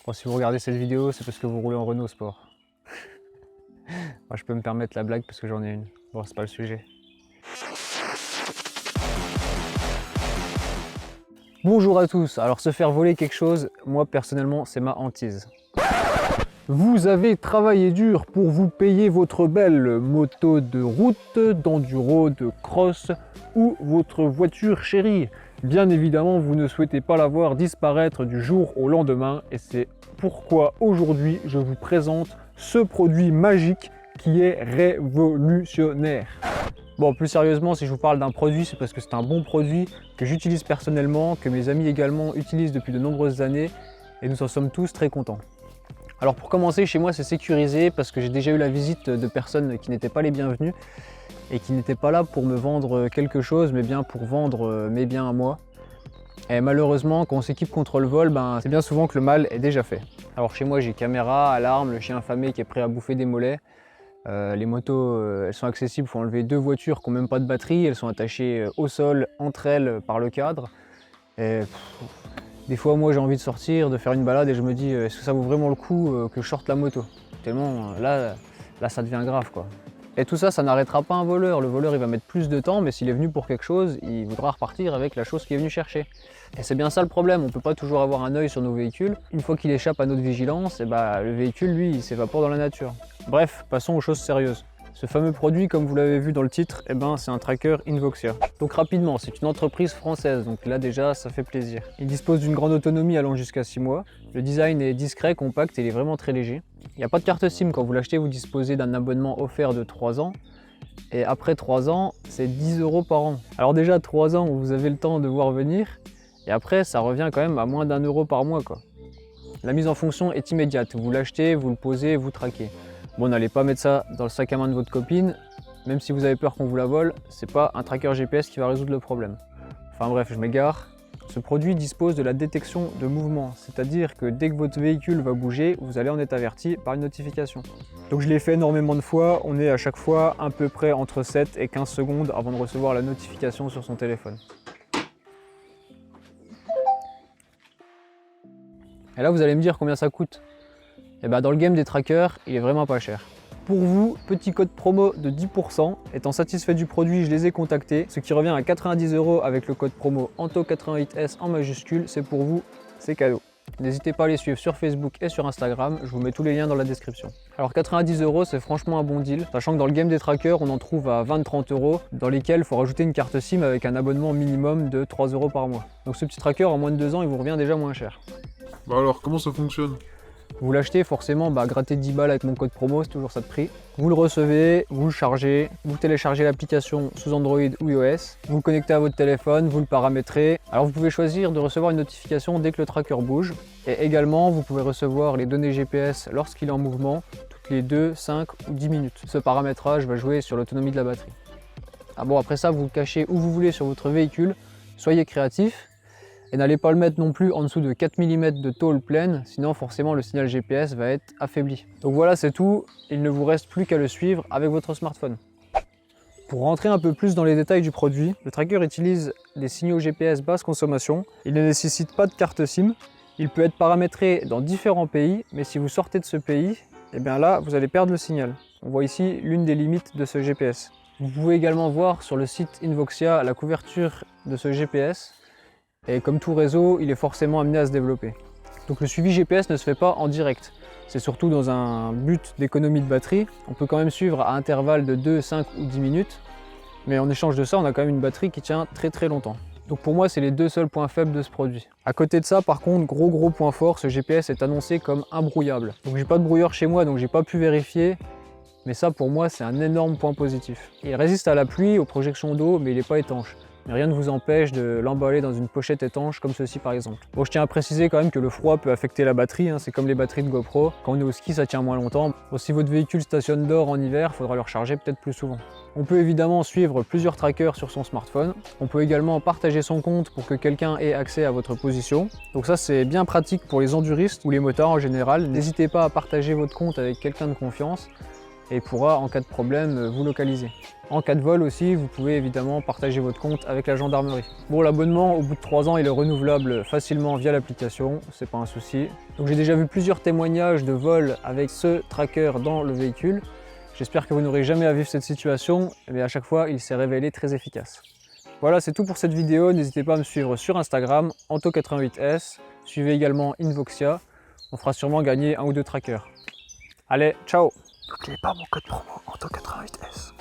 Bon, si vous regardez cette vidéo, c'est parce que vous roulez en Renault Sport. Moi, je peux me permettre la blague parce que j'en ai une. Bon, c'est pas le sujet. Bonjour à tous. Alors, se faire voler quelque chose, moi personnellement, c'est ma hantise. Vous avez travaillé dur pour vous payer votre belle moto de route, d'enduro, de cross ou votre voiture chérie. Bien évidemment, vous ne souhaitez pas la voir disparaître du jour au lendemain et c'est pourquoi aujourd'hui je vous présente ce produit magique qui est révolutionnaire. Bon, plus sérieusement, si je vous parle d'un produit, c'est parce que c'est un bon produit que j'utilise personnellement, que mes amis également utilisent depuis de nombreuses années et nous en sommes tous très contents. Alors pour commencer, chez moi c'est sécurisé parce que j'ai déjà eu la visite de personnes qui n'étaient pas les bienvenues et qui n'étaient pas là pour me vendre quelque chose, mais bien pour vendre mes biens à moi. Et malheureusement, quand on s'équipe contre le vol, c'est bien souvent que le mal est déjà fait. Alors chez moi j'ai caméra, alarme, le chien affamé qui est prêt à bouffer des mollets. Les motos, elles sont accessibles, il faut enlever 2 voitures qui n'ont même pas de batterie, elles sont attachées au sol entre elles par le cadre. Et des fois, moi, j'ai envie de sortir, de faire une balade et je me dis, est-ce que ça vaut vraiment le coup que je sorte la moto? Tellement, là, ça devient grave, quoi. Et tout ça, ça n'arrêtera pas un voleur. Le voleur, il va mettre plus de temps, mais s'il est venu pour quelque chose, il voudra repartir avec la chose qu'il est venu chercher. Et c'est bien ça le problème, on ne peut pas toujours avoir un œil sur nos véhicules. Une fois qu'il échappe à notre vigilance, le véhicule, lui, il s'évapore dans la nature. Bref, passons aux choses sérieuses. Ce fameux produit, comme vous l'avez vu dans le titre, c'est un tracker Invoxia. Donc rapidement, c'est une entreprise française, donc là déjà ça fait plaisir. Il dispose d'une grande autonomie allant jusqu'à 6 mois. Le design est discret, compact et il est vraiment très léger. Il n'y a pas de carte SIM, quand vous l'achetez vous disposez d'un abonnement offert de 3 ans. Et après 3 ans, c'est 10 € par an. Alors déjà 3 ans où vous avez le temps de voir venir, et après ça revient quand même à moins d'1 € par mois, quoi. La mise en fonction est immédiate, vous l'achetez, vous le posez, vous traquez. Bon, n'allez pas mettre ça dans le sac à main de votre copine, même si vous avez peur qu'on vous la vole, c'est pas un tracker GPS qui va résoudre le problème. Enfin bref, je m'égare. Ce produit dispose de la détection de mouvement, c'est-à-dire que dès que votre véhicule va bouger, vous allez en être averti par une notification. Donc je l'ai fait énormément de fois, on est à chaque fois à peu près entre 7 et 15 secondes avant de recevoir la notification sur son téléphone. Et là vous allez me dire combien ça coûte. Et dans le game des trackers, il est vraiment pas cher. Pour vous, petit code promo de 10%. Étant satisfait du produit, je les ai contactés, ce qui revient à 90 € avec le code promo ANTO88S en majuscule. C'est pour vous, c'est cadeau. N'hésitez pas à les suivre sur Facebook et sur Instagram, je vous mets tous les liens dans la description. Alors 90 €, c'est franchement un bon deal, sachant que dans le game des trackers, on en trouve à 20-30 €, dans lesquels il faut rajouter une carte SIM avec un abonnement minimum de 3 € par mois. Donc ce petit tracker, en moins de 2 ans, il vous revient déjà moins cher. Bah alors, comment ça fonctionne? Vous l'achetez forcément, gratter 10 balles avec mon code promo, c'est toujours ça de prix. Vous le recevez, vous le chargez, vous téléchargez l'application sous Android ou iOS, vous le connectez à votre téléphone, vous le paramétrez. Alors vous pouvez choisir de recevoir une notification dès que le tracker bouge. Et également, vous pouvez recevoir les données GPS lorsqu'il est en mouvement, toutes les 2, 5 ou 10 minutes. Ce paramétrage va jouer sur l'autonomie de la batterie. Ah bon, après ça, vous le cachez où vous voulez sur votre véhicule, soyez créatif. Et n'allez pas le mettre non plus en dessous de 4 mm de tôle pleine, sinon forcément le signal GPS va être affaibli. Donc voilà, c'est tout, il ne vous reste plus qu'à le suivre avec votre smartphone. Pour rentrer un peu plus dans les détails du produit, le tracker utilise des signaux GPS basse consommation, il ne nécessite pas de carte SIM, il peut être paramétré dans différents pays, mais si vous sortez de ce pays, là vous allez perdre le signal. On voit ici l'une des limites de ce GPS. Vous pouvez également voir sur le site Invoxia la couverture de ce GPS. Et comme tout réseau, il est forcément amené à se développer. Donc le suivi GPS ne se fait pas en direct. C'est surtout dans un but d'économie de batterie. On peut quand même suivre à intervalles de 2, 5 ou 10 minutes. Mais en échange de ça, on a quand même une batterie qui tient très très longtemps. Donc pour moi, c'est les 2 seuls points faibles de ce produit. À côté de ça, par contre, gros point fort, ce GPS est annoncé comme imbrouillable. Donc j'ai pas de brouilleur chez moi, donc j'ai pas pu vérifier. Mais ça, pour moi, c'est un énorme point positif. Il résiste à la pluie, aux projections d'eau, mais il n'est pas étanche. Mais rien ne vous empêche de l'emballer dans une pochette étanche comme ceci par exemple. Bon, je tiens à préciser quand même que le froid peut affecter la batterie, c'est comme les batteries de GoPro. Quand on est au ski, ça tient moins longtemps. Bon, si votre véhicule stationne dehors en hiver, il faudra le recharger peut-être plus souvent. On peut évidemment suivre plusieurs trackers sur son smartphone. On peut également partager son compte pour que quelqu'un ait accès à votre position. Donc ça, c'est bien pratique pour les enduristes ou les motards en général. N'hésitez pas à partager votre compte avec quelqu'un de confiance. et il pourra en cas de problème vous localiser. En cas de vol aussi, vous pouvez évidemment partager votre compte avec la gendarmerie. Bon, l'abonnement au bout de 3 ans il est renouvelable facilement via l'application, c'est pas un souci. Donc j'ai déjà vu plusieurs témoignages de vol avec ce tracker dans le véhicule. J'espère que vous n'aurez jamais à vivre cette situation, mais à chaque fois il s'est révélé très efficace. Voilà, c'est tout pour cette vidéo. N'hésitez pas à me suivre sur Instagram, Anto88S. Suivez également Invoxia. On fera sûrement gagner 1 ou 2 trackers. Allez, ciao! N'oubliez pas mon code promo Anto88S.